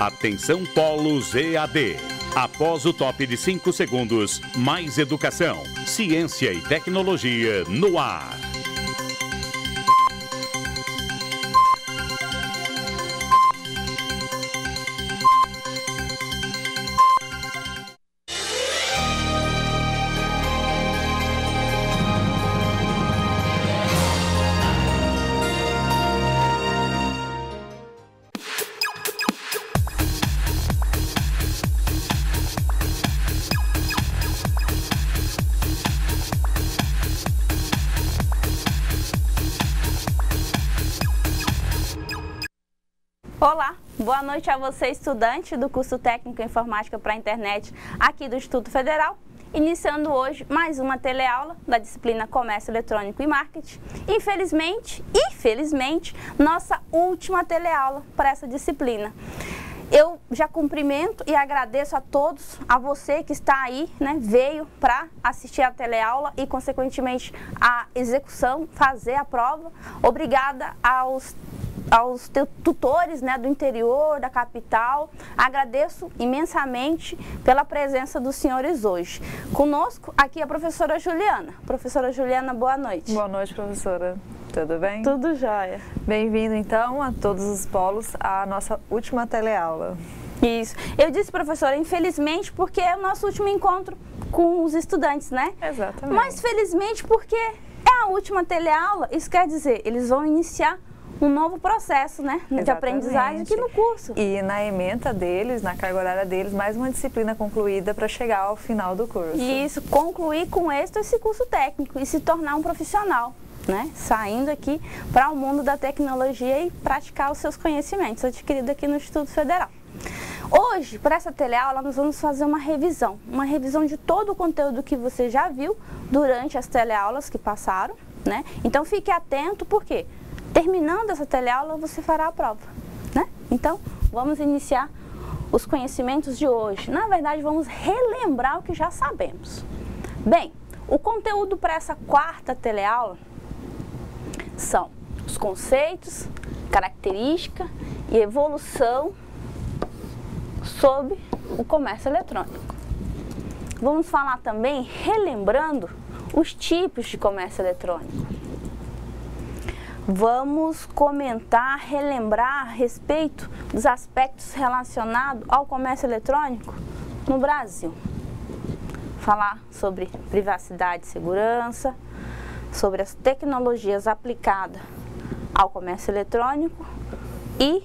Atenção Polos EAD. Após o top de 5 segundos, mais educação, ciência e tecnologia no ar. Olá, boa noite a você, estudante do curso técnico em informática para a internet aqui do Instituto Federal, iniciando hoje mais uma teleaula da disciplina Comércio Eletrônico e Marketing. Infelizmente, nossa última teleaula para essa disciplina. Eu já cumprimento e agradeço a todos, a você que está aí, veio para assistir a teleaula e, consequentemente, a execução, fazer a prova. Obrigada aos tutores do interior, da capital. Agradeço imensamente pela presença dos senhores hoje. Conosco aqui a professora Juliana. Professora Juliana, boa noite. Boa noite, professora. Tudo bem? Tudo jóia. Bem-vindo, então, a todos os polos à nossa última teleaula. Isso. Eu disse, professora, infelizmente, porque é o nosso último encontro com os estudantes, né? Exatamente. Mas felizmente porque é a última teleaula, isso quer dizer, eles vão iniciar um novo processo, de aprendizagem aqui no curso. E na ementa deles, na carga horária deles, mais uma disciplina concluída para chegar ao final do curso. Isso, concluir com êxito esse curso técnico e se tornar um profissional, saindo aqui para o mundo da tecnologia e praticar os seus conhecimentos adquiridos aqui no Instituto Federal. Hoje, para essa teleaula, nós vamos fazer uma revisão de todo o conteúdo que você já viu durante as teleaulas que passaram, Então fique atento, porque terminando essa teleaula, você fará a prova, Então, vamos iniciar os conhecimentos de hoje. Na verdade, vamos relembrar o que já sabemos. Bem, o conteúdo para essa quarta teleaula são os conceitos, característica e evolução sobre o comércio eletrônico. Vamos falar também, relembrando, os tipos de comércio eletrônico. Vamos comentar, relembrar a respeito dos aspectos relacionados ao comércio eletrônico no Brasil. Falar sobre privacidade e segurança, sobre as tecnologias aplicadas ao comércio eletrônico e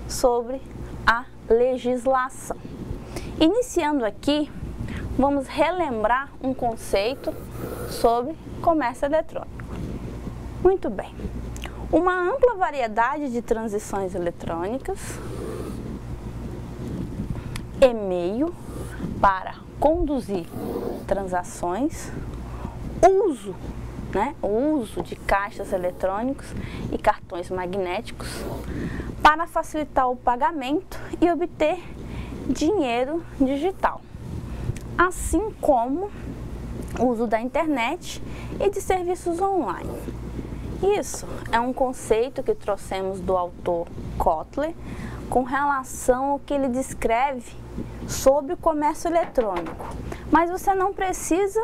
sobre a legislação. Iniciando aqui, vamos relembrar um conceito sobre comércio eletrônico. Muito bem. Uma ampla variedade de transições eletrônicas, e-mail para conduzir transações, o uso de caixas eletrônicos e cartões magnéticos para facilitar o pagamento e obter dinheiro digital, assim como o uso da internet e de serviços online. Isso é um conceito que trouxemos do autor Kotler com relação ao que ele descreve sobre o comércio eletrônico. Mas você não precisa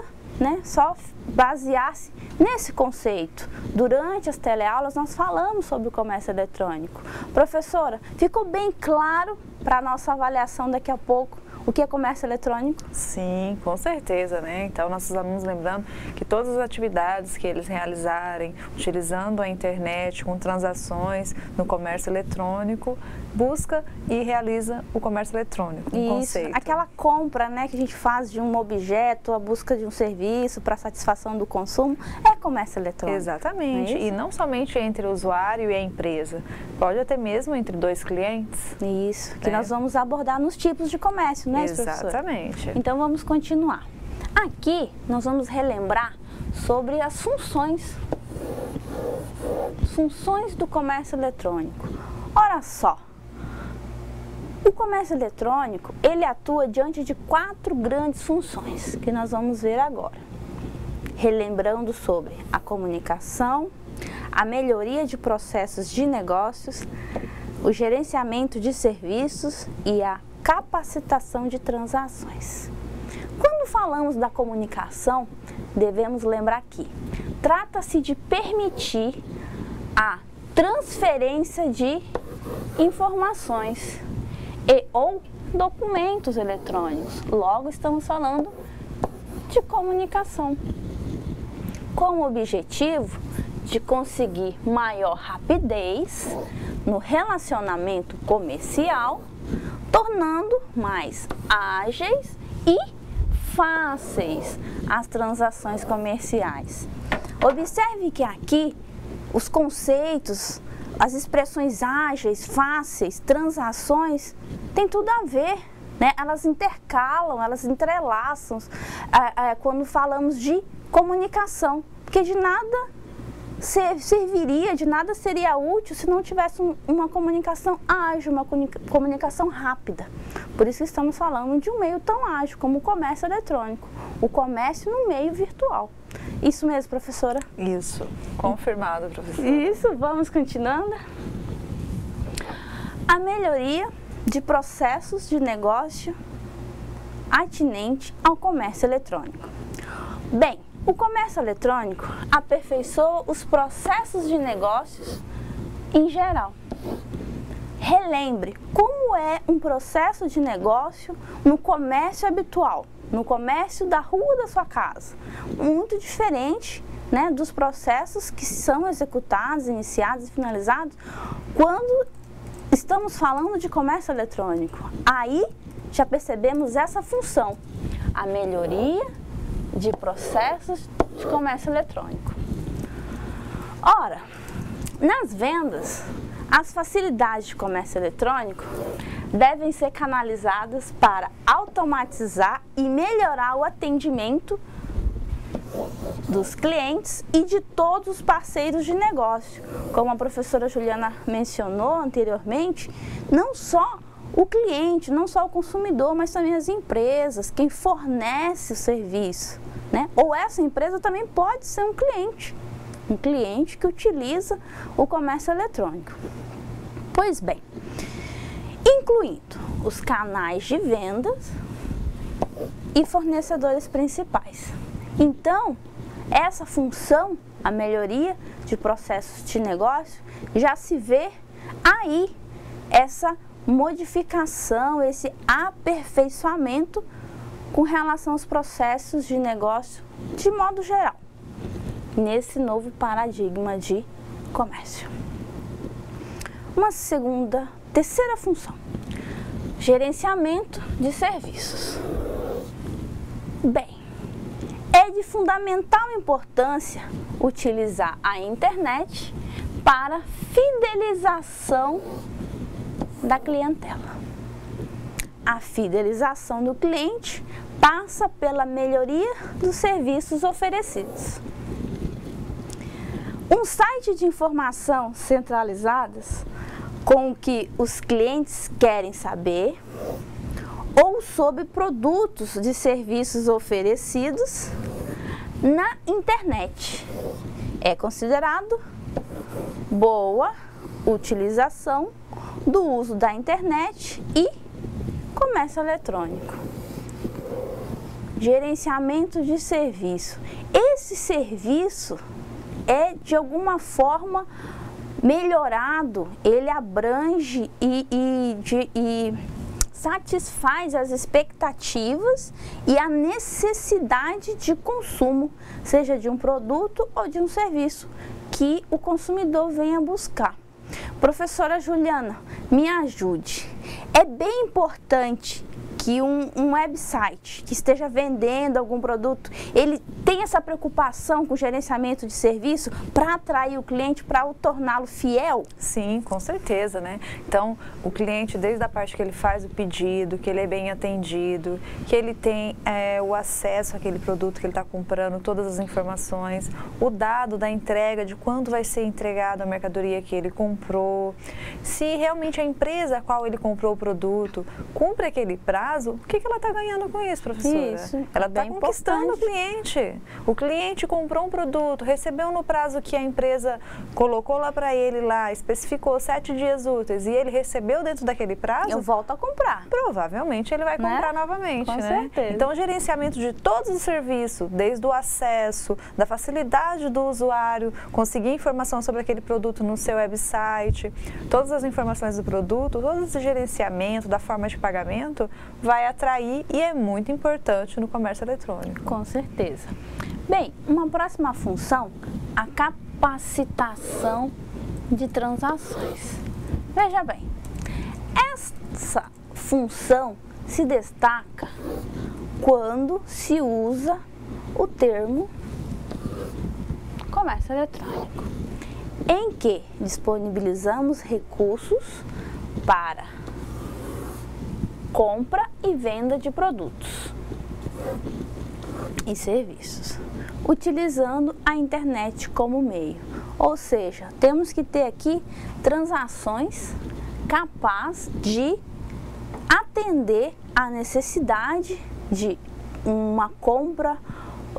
só basear-se nesse conceito. Durante as teleaulas nós falamos sobre o comércio eletrônico. Professora, ficou bem claro para a nossa avaliação daqui a pouco o que é comércio eletrônico? Sim, com certeza, Então, nossos alunos, lembrando que todas as atividades que eles realizarem utilizando a internet, com transações no comércio eletrônico, busca e realiza o comércio eletrônico, conceito. Aquela compra, que a gente faz de um objeto, a busca de um serviço para satisfação do consumo, é comércio eletrônico. Exatamente, e não somente entre o usuário e a empresa, pode até mesmo entre dois clientes. Isso, que nós vamos abordar nos tipos de comércio, Exatamente. Então vamos continuar. Aqui nós vamos relembrar sobre as funções do comércio eletrônico. Ora só, o comércio eletrônico, ele atua diante de 4 grandes funções que nós vamos ver agora. Relembrando sobre a comunicação, a melhoria de processos de negócios, o gerenciamento de serviços e a capacitação de transações. Quando falamos da comunicação, devemos lembrar que trata-se de permitir a transferência de informações ou documentos eletrônicos. Logo, estamos falando de comunicação, com o objetivo de conseguir maior rapidez no relacionamento comercial, tornando mais ágeis e fáceis as transações comerciais. Observe que aqui os conceitos, as expressões ágeis, fáceis, transações, tem tudo a ver, né? Elas intercalam, elas entrelaçam quando falamos de comunicação, porque de nada serviria, de nada seria útil se não tivesse uma comunicação ágil, uma comunicação rápida. Por isso estamos falando de um meio tão ágil como o comércio eletrônico, o comércio no meio virtual. Isso mesmo, professora? Isso, confirmado, professora. Isso, vamos continuando. A melhoria de processos de negócio atinente ao comércio eletrônico. Bem, o comércio eletrônico aperfeiçoa os processos de negócios em geral. Relembre como é um processo de negócio no comércio habitual, no comércio da rua da sua casa. Muito diferente, né, dos processos que são executados, iniciados e finalizados quando estamos falando de comércio eletrônico. Aí já percebemos essa função, a melhoria de processos de comércio eletrônico. Ora, nas vendas, as facilidades de comércio eletrônico devem ser canalizadas para automatizar e melhorar o atendimento dos clientes e de todos os parceiros de negócio. Como a professora Juliana mencionou anteriormente, não só o cliente, não só o consumidor, mas também as empresas, quem fornece o serviço, né? Ou essa empresa também pode ser um cliente que utiliza o comércio eletrônico. Pois bem, incluindo os canais de vendas e fornecedores principais. Então, essa função, a melhoria de processos de negócio, já se vê aí essa modificação, esse aperfeiçoamento com relação aos processos de negócio de modo geral, nesse novo paradigma de comércio. Uma terceira função, gerenciamento de serviços. Bem, é de fundamental importância utilizar a internet para fidelização da clientela. A fidelização do cliente passa pela melhoria dos serviços oferecidos. Um site de informação centralizadas com o que os clientes querem saber ou sobre produtos de serviços oferecidos na internet. É considerado boa utilização do uso da internet e comércio eletrônico. Gerenciamento de serviço. Esse serviço é de alguma forma melhorado, ele abrange e satisfaz as expectativas e a necessidade de consumo, seja de um produto ou de um serviço que o consumidor venha buscar. Professora Juliana, me ajude. É bem importante que um website que esteja vendendo algum produto, ele tem essa preocupação com o gerenciamento de serviço para atrair o cliente, para o torná-lo fiel? Sim, com certeza, né? Então, o cliente, desde a parte que ele faz o pedido, que ele é bem atendido, que ele tem o acesso àquele produto que ele está comprando, todas as informações, o dado da entrega, de quando vai ser entregado a mercadoria que ele comprou, se realmente a empresa a qual ele comprou o produto cumpre aquele prazo, o que ela está ganhando com isso, professora? Isso, ela está conquistando o cliente. acontecer. O cliente comprou um produto, recebeu no prazo que a empresa colocou lá para ele, lá, especificou 7 dias úteis e ele recebeu dentro daquele prazo, eu volto a comprar. Provavelmente ele vai comprar novamente, Com né? certeza. Então, o gerenciamento de todos os serviços, desde o acesso, da facilidade do usuário, conseguir informação sobre aquele produto no seu website, todas as informações do produto, todo esse gerenciamento da forma de pagamento vai atrair e é muito importante no comércio eletrônico. Com certeza. Bem, uma próxima função, a capacitação de transações. Veja bem, essa função se destaca quando se usa o termo comércio eletrônico, em que disponibilizamos recursos para compra e venda de produtos e serviços, utilizando a internet como meio. Ou seja, temos que ter aqui transações capazes de atender à necessidade de uma compra,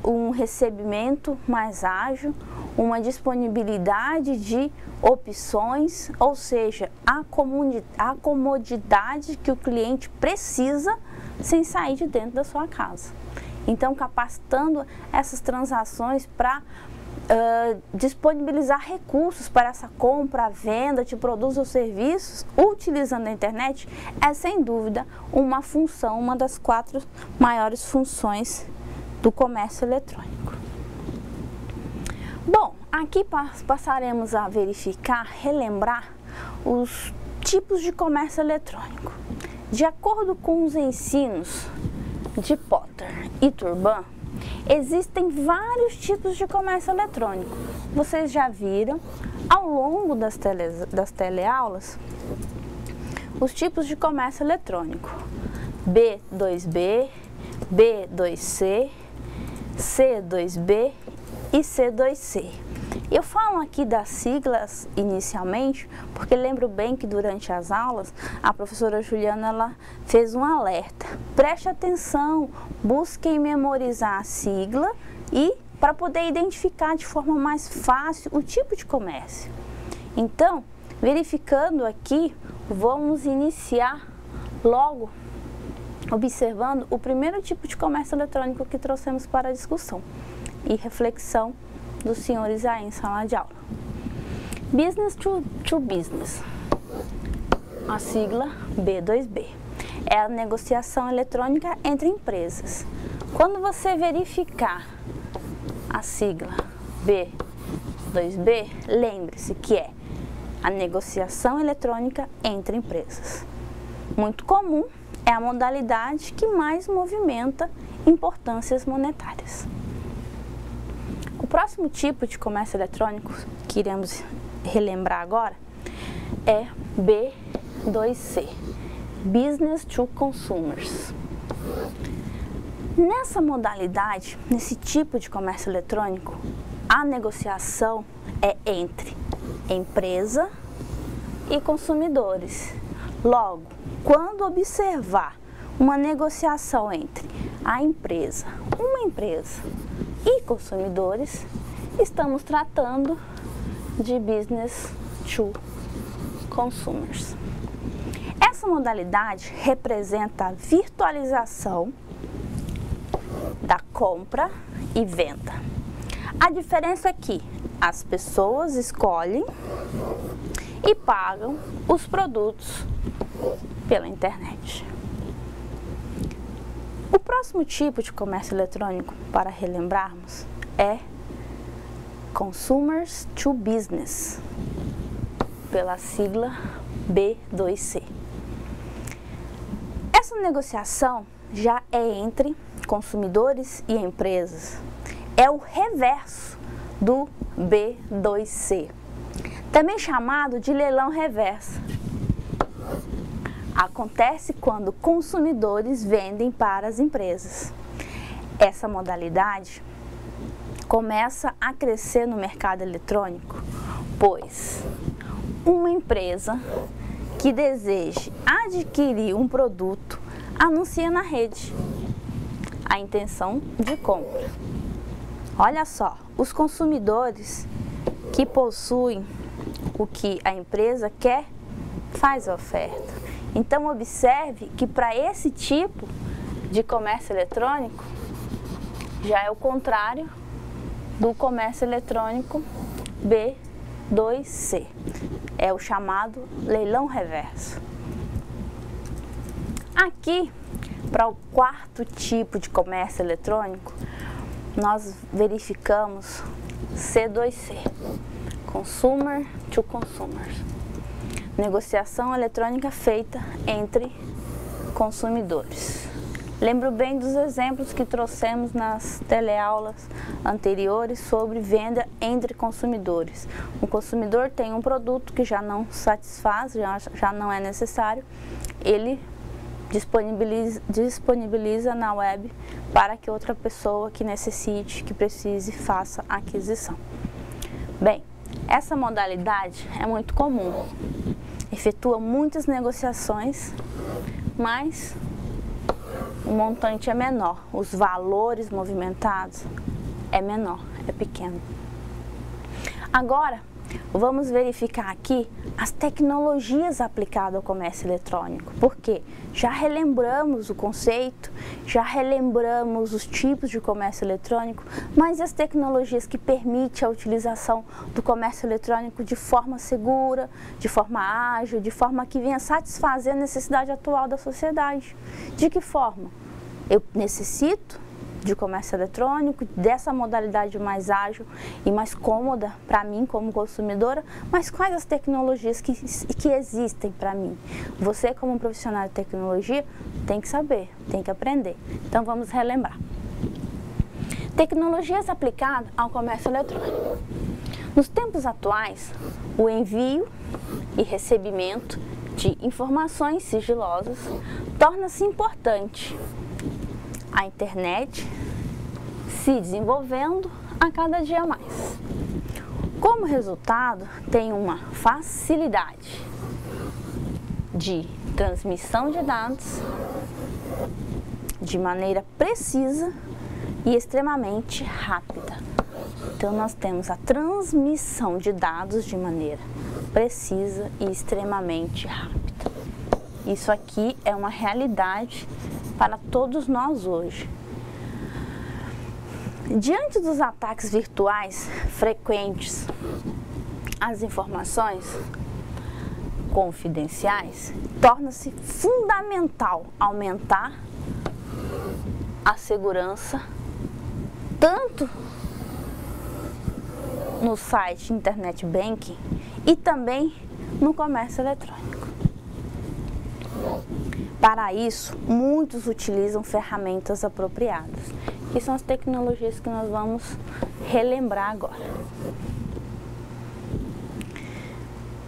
um recebimento mais ágil, uma disponibilidade de opções, ou seja, a comodidade que o cliente precisa sem sair de dentro da sua casa. Então, capacitando essas transações para disponibilizar recursos para essa compra, venda de produtos ou serviços, utilizando a internet, é sem dúvida uma função, uma das 4 maiores funções do comércio eletrônico. Bom, aqui passaremos a verificar, relembrar os tipos de comércio eletrônico. De acordo com os ensinos de Potter e Turban, existem vários tipos de comércio eletrônico. Vocês já viram ao longo das teleaulas os tipos de comércio eletrônico: B2B, B2C, C2B e C2C. Eu falo aqui das siglas inicialmente porque lembro bem que durante as aulas a professora Juliana ela fez um alerta. Preste atenção, busquem memorizar a sigla e para poder identificar de forma mais fácil o tipo de comércio. Então, verificando aqui, vamos iniciar logo observando o primeiro tipo de comércio eletrônico que trouxemos para a discussão e reflexão dos senhores aí em sala de aula. Business to business, a sigla B2B, é a negociação eletrônica entre empresas. Quando você verificar a sigla B2B, lembre-se que é a negociação eletrônica entre empresas. Muito comum, é a modalidade que mais movimenta importâncias monetárias. O próximo tipo de comércio eletrônico que iremos relembrar agora é B2C, Business to Consumers. Nessa modalidade, nesse tipo de comércio eletrônico, a negociação é entre empresa e consumidores. Logo, quando observar uma negociação entre a empresa, uma empresa e consumidores, estamos tratando de Business to Consumers. Essa modalidade representa a virtualização da compra e venda. A diferença é que as pessoas escolhem e pagam os produtos pela internet. O próximo tipo de comércio eletrônico, para relembrarmos, é Consumers to Business, pela sigla B2C. Essa negociação já é entre consumidores e empresas. É o reverso do B2C, também chamado de leilão reverso. Acontece quando consumidores vendem para as empresas. Essa modalidade começa a crescer no mercado eletrônico, pois uma empresa que deseje adquirir um produto anuncia na rede a intenção de compra. Olha só, os consumidores que possuem o que a empresa quer, faz a oferta. Então observe que para esse tipo de comércio eletrônico, já é o contrário do comércio eletrônico B2C. É o chamado leilão reverso. Aqui, para o quarto tipo de comércio eletrônico, nós verificamos C2C, Consumer to Consumer, negociação eletrônica feita entre consumidores. Lembro bem dos exemplos que trouxemos nas teleaulas anteriores sobre venda entre consumidores. O consumidor tem um produto que já não satisfaz, já não é necessário, ele disponibiliza na web para que outra pessoa que necessite, que precise, faça a aquisição. Bem, essa modalidade é muito comum, efetua muitas negociações, mas o montante é menor, os valores movimentados é menor, é pequeno. Agora, vamos verificar aqui as tecnologias aplicadas ao comércio eletrônico, porque já relembramos o conceito, já relembramos os tipos de comércio eletrônico, mas as tecnologias que permitem a utilização do comércio eletrônico de forma segura, de forma ágil, de forma que venha satisfazer a necessidade atual da sociedade. De que forma? Eu necessito de comércio eletrônico, dessa modalidade mais ágil e mais cômoda para mim como consumidora, mas quais as tecnologias que existem para mim? Você como profissional de tecnologia tem que saber, tem que aprender. Então vamos relembrar. Tecnologias aplicadas ao comércio eletrônico. Nos tempos atuais, o envio e recebimento de informações sigilosas torna-se importante. A internet se desenvolvendo a cada dia mais. Como resultado, tem uma facilidade de transmissão de dados de maneira precisa e extremamente rápida. Então, nós temos a transmissão de dados de maneira precisa e extremamente rápida. Isso aqui é uma realidade para todos nós hoje. Diante dos ataques virtuais frequentes, as informações confidenciais, torna-se fundamental aumentar a segurança tanto no site Internet Banking e também no comércio eletrônico. Para isso, muitos utilizam ferramentas apropriadas, que são as tecnologias que nós vamos relembrar agora.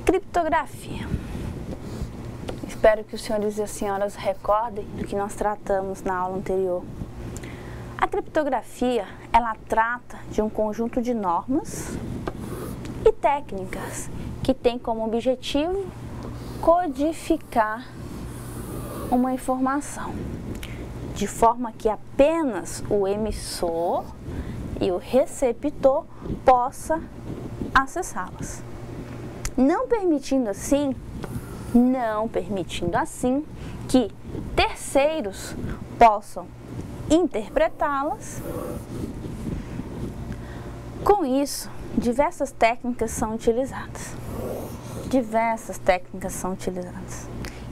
Criptografia. Espero que os senhores e as senhoras recordem do que nós tratamos na aula anterior. A criptografia, ela trata de um conjunto de normas e técnicas que tem como objetivo codificar uma informação, de forma que apenas o emissor e o receptor possa acessá-las, não permitindo assim que terceiros possam interpretá-las. Com isso, diversas técnicas são utilizadas.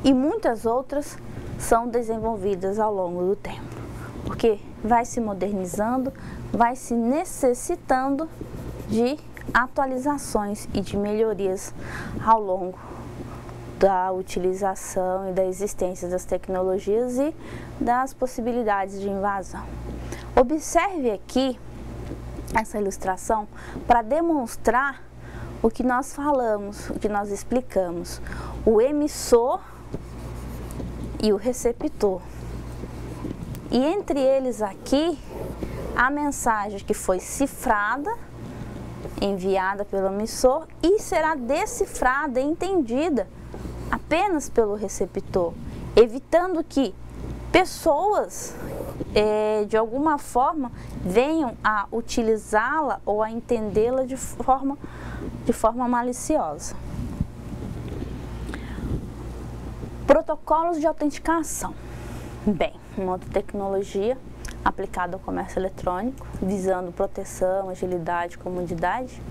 E muitas outras são desenvolvidas ao longo do tempo, porque vai se modernizando, vai se necessitando de atualizações e de melhorias ao longo da utilização e da existência das tecnologias e das possibilidades de invasão. Observe aqui essa ilustração para demonstrar o que nós falamos, o que nós explicamos. O emissor e o receptor. E entre eles aqui, a mensagem que foi cifrada, enviada pelo emissor e será decifrada e entendida apenas pelo receptor, evitando que pessoas de alguma forma, venham a utilizá-la ou a entendê-la de forma maliciosa. Protocolos de autenticação. Bem, uma outra tecnologia aplicada ao comércio eletrônico, visando proteção, agilidade, comodidade,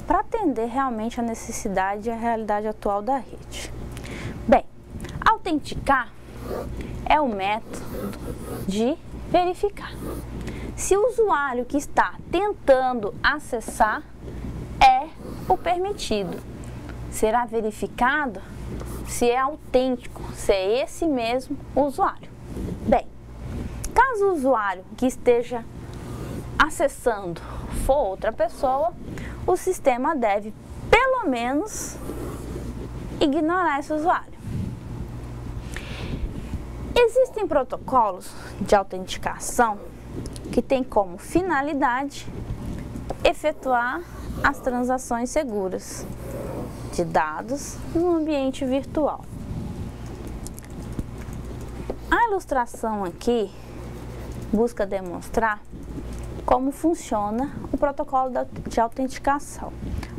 para atender realmente a necessidade e a realidade atual da rede. Bem, autenticar é o método de verificar se o usuário que está tentando acessar é o permitido. Será verificado se é autêntico, se é esse mesmo usuário. Bem, caso o usuário que esteja acessando for outra pessoa, o sistema deve, pelo menos, ignorar esse usuário. Existem protocolos de autenticação que têm como finalidade efetuar as transações seguras de dados no ambiente virtual. A ilustração aqui busca demonstrar como funciona o protocolo de autenticação.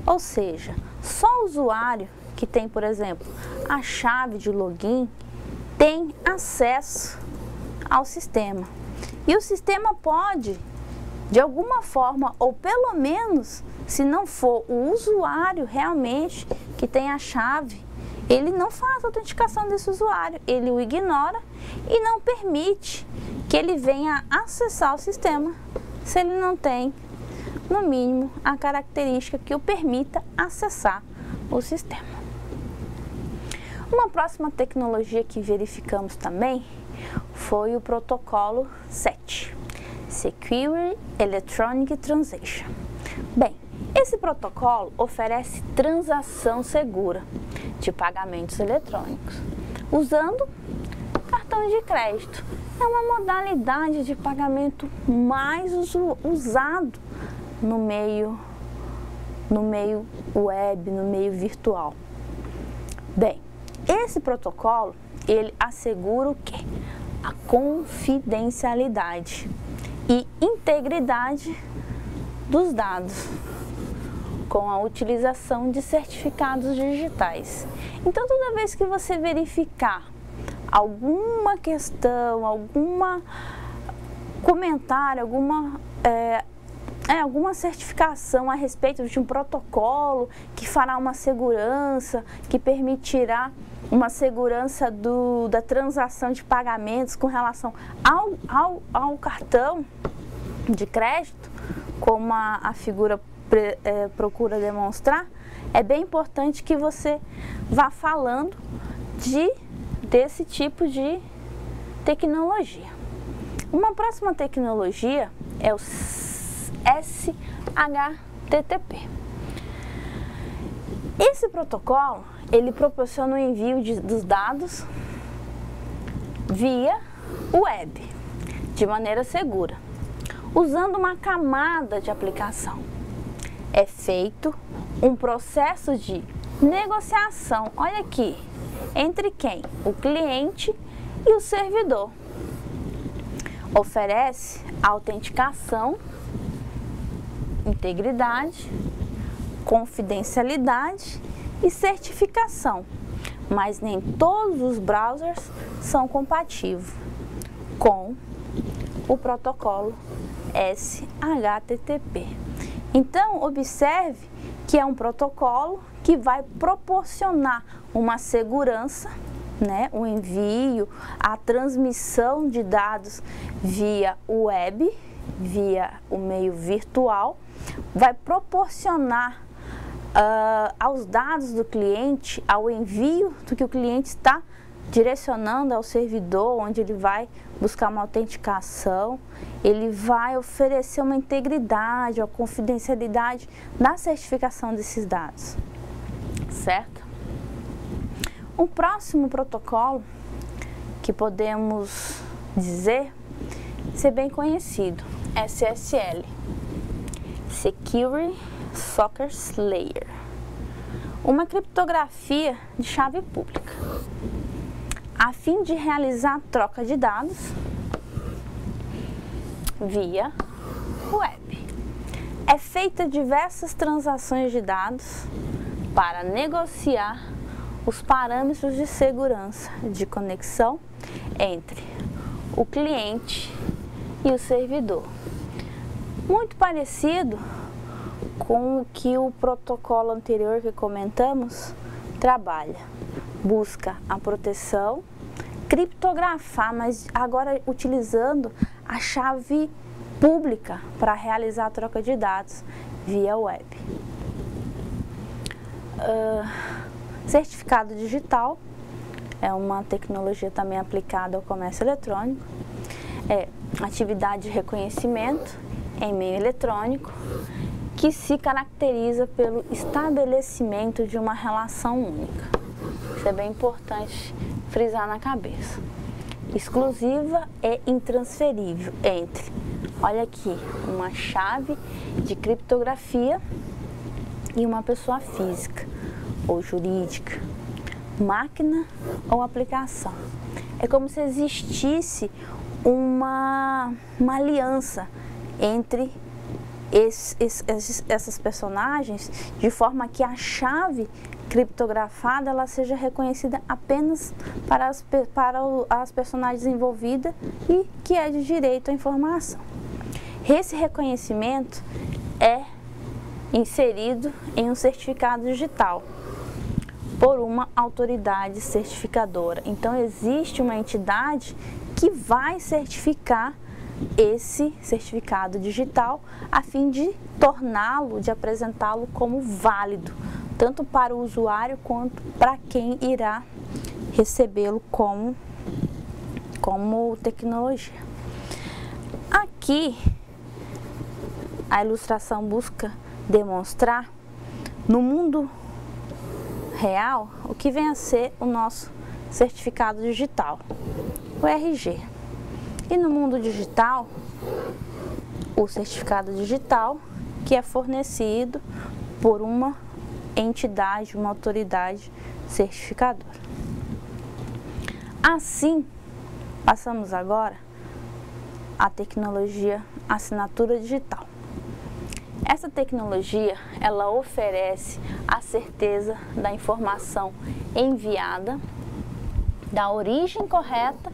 Ou seja, só o usuário que tem, por exemplo, a chave de login tem acesso ao sistema. E o sistema pode, de alguma forma, ou pelo menos, se não for o usuário realmente que tem a chave, ele não faz a autenticação desse usuário, ele o ignora e não permite que ele venha acessar o sistema se ele não tem, no mínimo, a característica que o permita acessar o sistema. Uma próxima tecnologia que verificamos também foi o protocolo SET, Secure Electronic Transaction. Bem, esse protocolo oferece transação segura de pagamentos eletrônicos, usando cartão de crédito. É uma modalidade de pagamento mais usado no meio web, no meio virtual. Bem, esse protocolo, ele assegura o quê? A confidencialidade e integridade dos dados, com a utilização de certificados digitais. Então, toda vez que você verificar alguma questão, alguma comentário, alguma certificação a respeito de um protocolo que fará uma segurança, que permitirá uma segurança da transação de pagamentos com relação ao cartão de crédito, como a figura procura demonstrar, é bem importante que você vá falando desse tipo de tecnologia. Uma próxima tecnologia é o SHTTP. Esse protocolo, ele proporciona o envio dos dados via web, de maneira segura, usando uma camada de aplicação. É feito um processo de negociação, olha aqui, entre quem? O cliente e o servidor. Oferece autenticação, integridade, confidencialidade e certificação, mas nem todos os browsers são compatíveis com o protocolo SHTTP. Então, observe que é um protocolo que vai proporcionar uma segurança, né, o envio, a transmissão de dados via web, via o meio virtual, vai proporcionar aos dados do cliente, ao envio do que o cliente está direcionando ao servidor, onde ele vai buscar uma autenticação, ele vai oferecer uma integridade, uma confidencialidade na certificação desses dados, certo? Um próximo protocolo que podemos dizer ser bem conhecido, SSL, Secure Socket Layer, uma criptografia de chave pública, a fim de realizar a troca de dados via web. É feita diversas transações de dados para negociar os parâmetros de segurança de conexão entre o cliente e o servidor. Muito parecido com o que o protocolo anterior que comentamos trabalha. Busca a proteção, criptografar, mas agora utilizando a chave pública para realizar a troca de dados via web. Certificado digital é uma tecnologia também aplicada ao comércio eletrônico. É atividade de reconhecimento em meio eletrônico que se caracteriza pelo estabelecimento de uma relação única. Isso é bem importante frisar na cabeça. Exclusiva e intransferível entre, olha aqui, uma chave de criptografia e uma pessoa física ou jurídica, máquina ou aplicação. É como se existisse uma aliança entre essas personagens, de forma que a chave criptografada ela seja reconhecida apenas para as personagens envolvidas e que é de direito à informação. Esse reconhecimento é inserido em um certificado digital por uma autoridade certificadora. Então existe uma entidade que vai certificar esse certificado digital a fim de torná-lo, de apresentá-lo como válido, tanto para o usuário quanto para quem irá recebê-lo como tecnologia. Aqui a ilustração busca demonstrar no mundo real o que vem a ser o nosso certificado digital, o RG. E no mundo digital, o certificado digital que é fornecido por uma entidade, uma autoridade certificadora. Assim, passamos agora à tecnologia assinatura digital. Essa tecnologia, ela oferece a certeza da informação enviada, da origem correta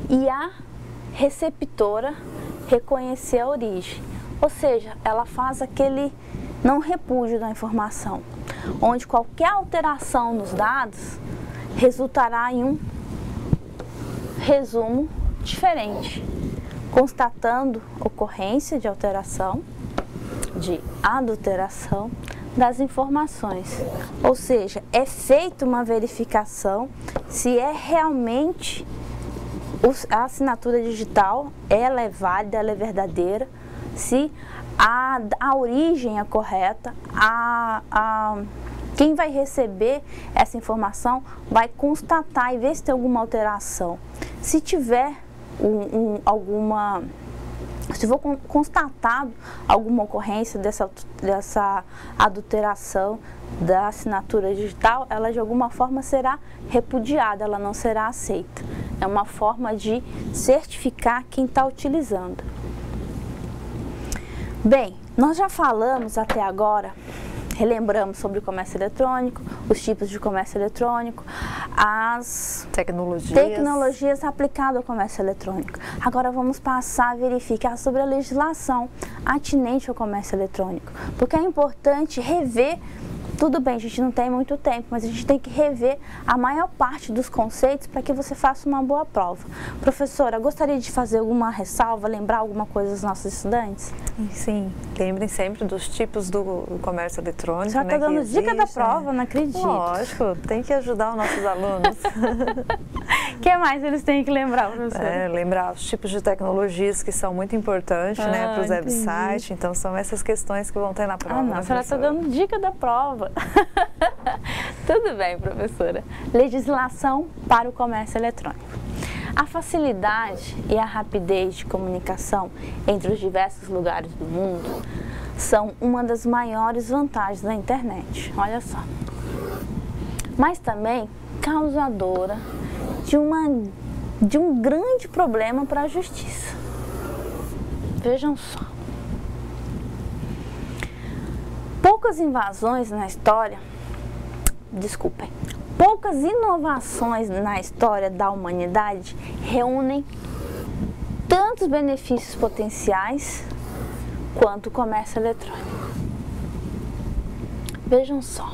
e a receptora reconhecer a origem. Ou seja, ela faz aquele não repúdio da informação, onde qualquer alteração nos dados resultará em um resumo diferente, constatando ocorrência de alteração, de adulteração das informações. Ou seja, é feita uma verificação se é realmente a assinatura digital, ela é válida, ela é verdadeira, se a origem é correta, quem vai receber essa informação vai constatar e ver se tem alguma alteração. Se tiver se for constatado alguma ocorrência dessa adulteração da assinatura digital, ela de alguma forma será repudiada, ela não será aceita. É uma forma de certificar quem está utilizando. Bem, nós já falamos até agora, relembramos sobre o comércio eletrônico, os tipos de comércio eletrônico, as tecnologias aplicadas ao comércio eletrônico. Agora vamos passar a verificar sobre a legislação atinente ao comércio eletrônico, porque é importante rever. Tudo bem, a gente não tem muito tempo, mas a gente tem que rever a maior parte dos conceitos para que você faça uma boa prova. Professora, gostaria de fazer alguma ressalva, lembrar alguma coisa dos nossos estudantes? Sim, lembrem sempre dos tipos do comércio eletrônico. Já está dando dica da prova, não acredito. Lógico, tem que ajudar os nossos alunos. O que mais eles têm que lembrar, professora? Lembrar os tipos de tecnologias que são muito importantes para os websites. Então, são essas questões que vão ter na prova. Não, a senhora está dando dica da prova. Tudo bem, professora. Legislação para o comércio eletrônico. A facilidade e a rapidez de comunicação entre os diversos lugares do mundo são uma das maiores vantagens da internet. Olha só. Mas também causadora de um grande problema para a justiça. Vejam só. Poucas invasões na história, desculpem, poucas inovações na história da humanidade reúnem tantos benefícios potenciais quanto o comércio eletrônico. Vejam só.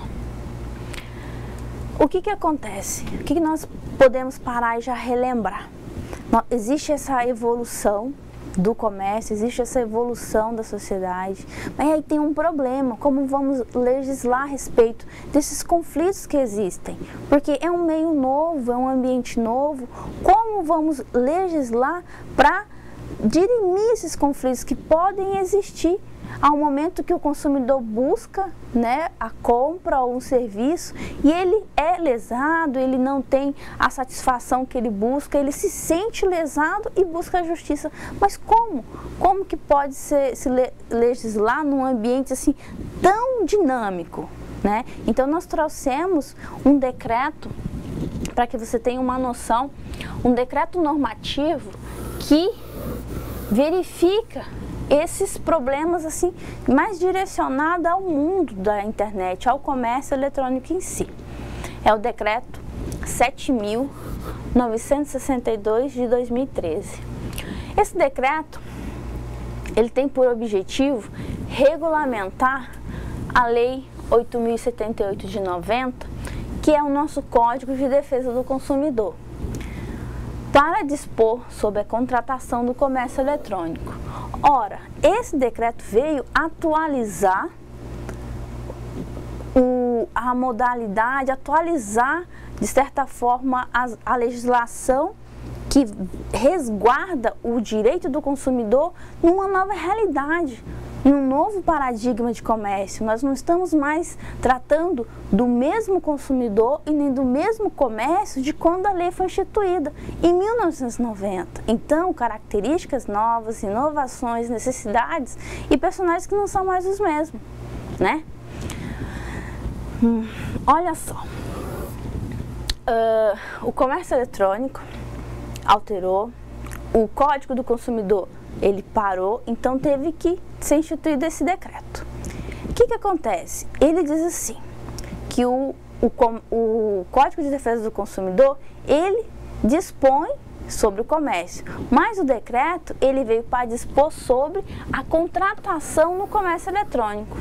O que acontece? O que nós podemos parar e já relembrar? Existe essa evolução do comércio, existe essa evolução da sociedade, mas aí tem um problema: como vamos legislar a respeito desses conflitos que existem? Porque é um meio novo, é um ambiente novo, como vamos legislar para dirimir esses conflitos que podem existir ao momento que o consumidor busca, né, a compra ou um serviço e ele é lesado, ele não tem a satisfação que ele busca, ele se sente lesado e busca a justiça. Mas como? Como que pode se legislar num ambiente assim tão dinâmico, né? Então nós trouxemos um decreto, para que você tenha uma noção, um decreto normativo que verifica esses problemas assim, mais direcionado ao mundo da internet, ao comércio eletrônico em si. É o decreto 7.962 de 2013. Esse decreto, ele tem por objetivo regulamentar a Lei 8.078 de 90, que é o nosso Código de Defesa do Consumidor, para dispor sobre a contratação do comércio eletrônico. Ora, esse decreto veio atualizar a modalidade, atualizar, de certa forma, a legislação que resguarda o direito do consumidor numa nova realidade, em um novo paradigma de comércio. Nós não estamos mais tratando do mesmo consumidor e nem do mesmo comércio de quando a lei foi instituída, em 1990. Então, características novas, inovações, necessidades e personagens que não são mais os mesmos, né? Olha só, o comércio eletrônico alterou, o Código do Consumidor ele parou, então teve que ser instituído esse decreto. O que acontece? Ele diz assim, que o Código de Defesa do Consumidor, ele dispõe sobre o comércio, mas o decreto ele veio para dispor sobre a contratação no comércio eletrônico,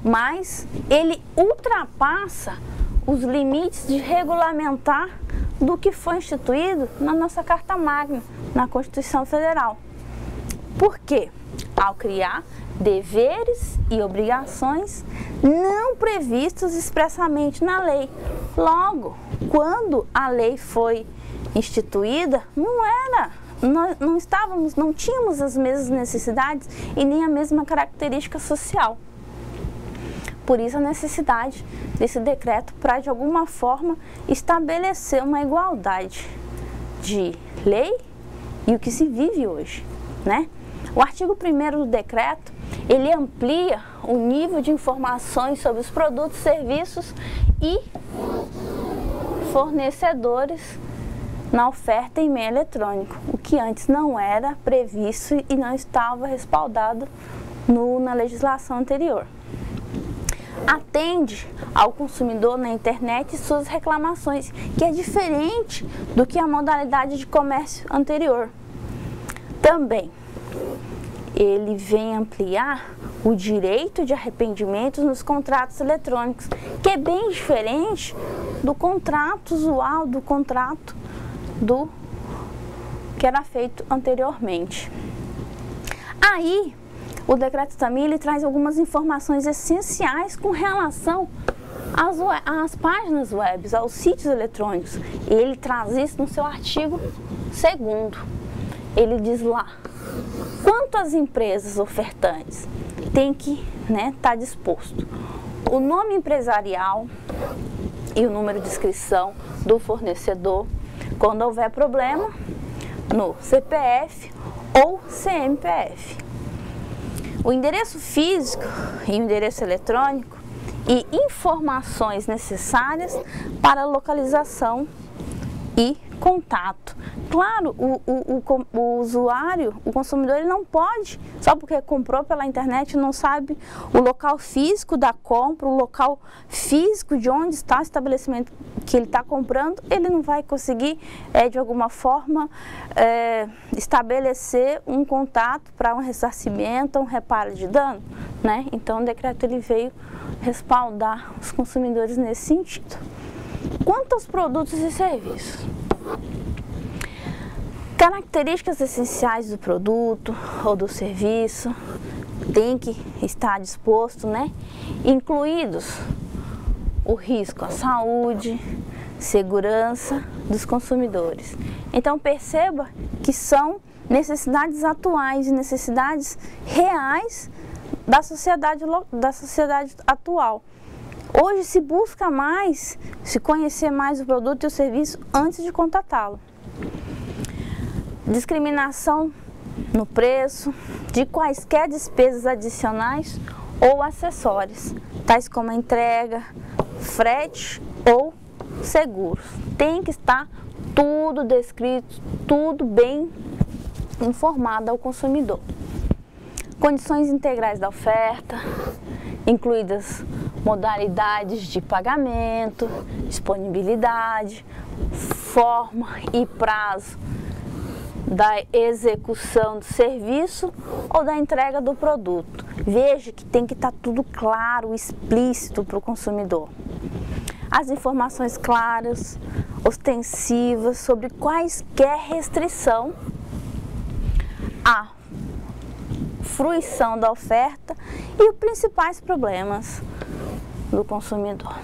mas ele ultrapassa os limites de regulamentar do que foi instituído na nossa Carta Magna, na Constituição Federal. Por quê? Ao criar deveres e obrigações não previstos expressamente na lei. Logo, quando a lei foi instituída, não tínhamos as mesmas necessidades e nem a mesma característica social. Por isso a necessidade desse decreto para, de alguma forma, estabelecer uma igualdade de lei e o que se vive hoje, né? O artigo 1º do decreto, ele amplia o nível de informações sobre os produtos, serviços e fornecedores na oferta em meio eletrônico, o que antes não era previsto e não estava respaldado na legislação anterior. Atende ao consumidor na internet e suas reclamações, que é diferente do que a modalidade de comércio anterior. Também, ele vem ampliar o direito de arrependimento nos contratos eletrônicos, que é bem diferente do contrato usual, do contrato que era feito anteriormente. Aí, o decreto também ele traz algumas informações essenciais com relação às páginas web, aos sítios eletrônicos. Ele traz isso no seu artigo 2º. Ele diz lá quanto as empresas ofertantes têm que estar disposto. O nome empresarial e o número de inscrição do fornecedor, quando houver problema, no CPF ou CNPF. O endereço físico e o endereço eletrônico e informações necessárias para localização e contato, claro, o usuário, o consumidor, ele não pode, só porque comprou pela internet, não sabe o local físico da compra, o local físico de onde está o estabelecimento que ele está comprando, ele não vai conseguir, de alguma forma, estabelecer um contato para um ressarcimento, um reparo de dano, né? Então, o decreto ele veio respaldar os consumidores nesse sentido. Quanto aos produtos e serviços, características essenciais do produto ou do serviço tem que estar disposto, né? Incluídos o risco à saúde, segurança dos consumidores. Então perceba que são necessidades atuais e necessidades reais da sociedade atual. Hoje se busca mais, se conhecer mais o produto e o serviço antes de contatá-lo. Discriminação no preço de quaisquer despesas adicionais ou acessórios, tais como entrega, frete ou seguros. Tem que estar tudo descrito, tudo bem informado ao consumidor. Condições integrais da oferta, incluídas modalidades de pagamento, disponibilidade, forma e prazo da execução do serviço ou da entrega do produto. Veja que tem que estar tudo claro, explícito para o consumidor. As informações claras, ostensivas, sobre quaisquer restrição à fruição da oferta e os principais problemas do consumidor.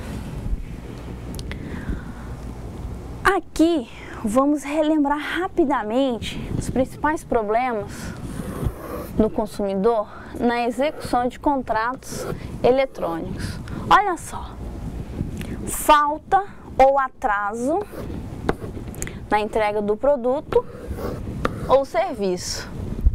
Aqui vamos relembrar rapidamente os principais problemas do consumidor na execução de contratos eletrônicos. Olha só, falta ou atraso na entrega do produto ou serviço.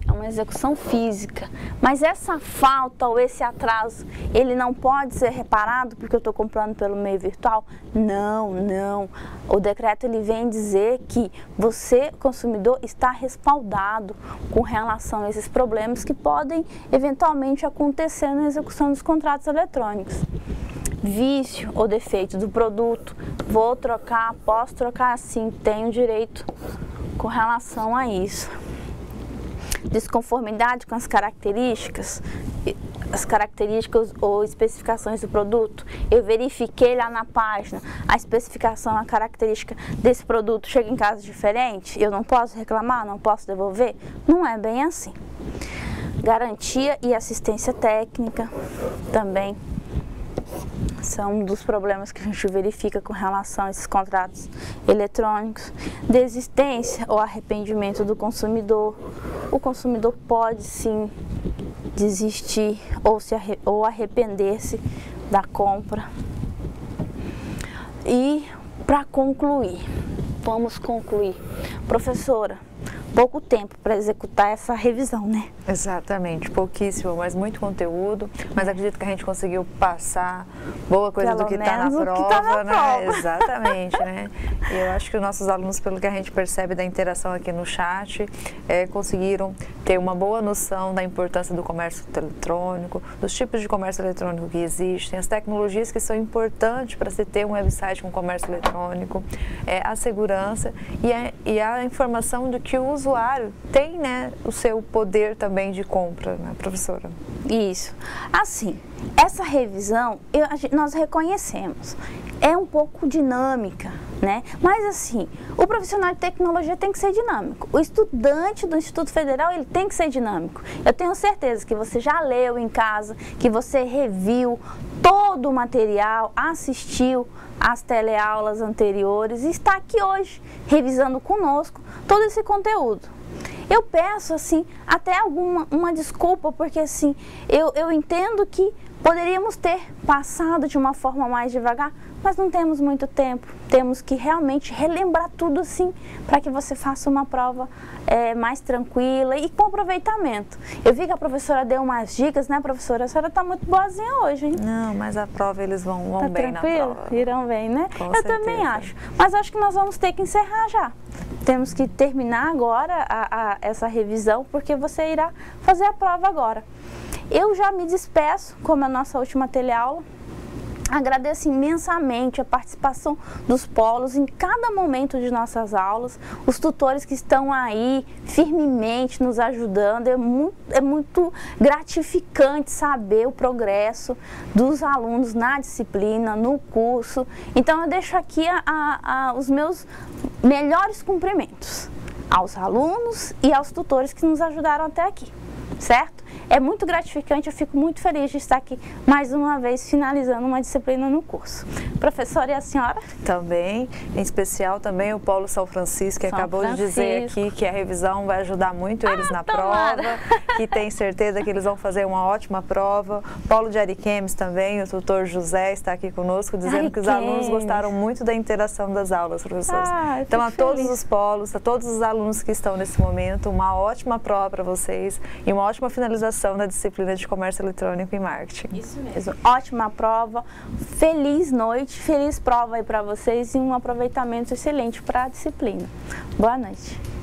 É uma execução física, mas essa falta ou esse atraso, ele não pode ser reparado porque eu estou comprando pelo meio virtual? Não, não. O decreto ele vem dizer que você, consumidor, está respaldado com relação a esses problemas que podem eventualmente acontecer na execução dos contratos eletrônicos. Vício ou defeito do produto, vou trocar, posso trocar sim, tenho direito com relação a isso. Desconformidade com as características ou especificações do produto. Eu verifiquei lá na página a especificação, a característica desse produto, chega em casa diferente, eu não posso reclamar, não posso devolver? Não é bem assim. Garantia e assistência técnica também são um dos problemas que a gente verifica com relação a esses contratos eletrônicos. Desistência ou arrependimento do consumidor. O consumidor pode sim desistir ou arrepender-se da compra. E para concluir, vamos concluir. Professora, pouco tempo para executar essa revisão, né? Exatamente, pouquíssimo, mas muito conteúdo, mas acredito que a gente conseguiu passar boa coisa do que está na prova, né? Exatamente, né? E eu acho que os nossos alunos, pelo que a gente percebe da interação aqui no chat, conseguiram ter uma boa noção da importância do comércio eletrônico, dos tipos de comércio eletrônico que existem, as tecnologias que são importantes para se ter um website com comércio eletrônico, a segurança e a informação de que o usuário tem, né, o seu poder também de compra, né, professora? Isso. Assim, essa revisão nós reconhecemos, é um pouco dinâmica, né? Mas assim, o profissional de tecnologia tem que ser dinâmico. O estudante do Instituto Federal, ele tem que ser dinâmico. Eu tenho certeza que você já leu em casa, que você reviu todo o material, assistiu às teleaulas anteriores e está aqui hoje revisando conosco todo esse conteúdo. Eu peço, assim, até uma desculpa, porque, assim, eu entendo que poderíamos ter passado de uma forma mais devagar, mas não temos muito tempo. Temos que realmente relembrar tudo assim, para que você faça uma prova mais tranquila e com aproveitamento. Eu vi que a professora deu umas dicas, né, professora? A senhora está muito boazinha hoje, hein? Não, mas a prova eles vão tá bem tranquilo? na prova. Irão bem, né? Com Eu certeza. também acho. Mas acho que nós vamos ter que encerrar já. Temos que terminar agora essa revisão, porque você irá fazer a prova agora. Eu já me despeço, como a nossa última teleaula. Agradeço imensamente a participação dos polos em cada momento de nossas aulas, os tutores que estão aí firmemente nos ajudando. É muito gratificante saber o progresso dos alunos na disciplina, no curso. Então eu deixo aqui os meus melhores cumprimentos aos alunos e aos tutores que nos ajudaram até aqui, certo? É muito gratificante, eu fico muito feliz de estar aqui mais uma vez finalizando uma disciplina no curso. Professora, e a senhora? Também, em especial também o Polo São Francisco, que acabou de dizer aqui que a revisão vai ajudar muito eles na tomara. prova, que tem certeza que eles vão fazer uma ótima prova. Polo de Ariquemes também, o tutor José está aqui conosco, dizendo que os alunos gostaram muito da interação das aulas, professores. Então, a todos os polos, a todos os alunos que estão nesse momento, uma ótima prova para vocês e uma ótima finalização da disciplina de Comércio Eletrônico e Marketing. Isso mesmo. Ótima prova, feliz noite, feliz prova aí para vocês e um aproveitamento excelente para a disciplina. Boa noite.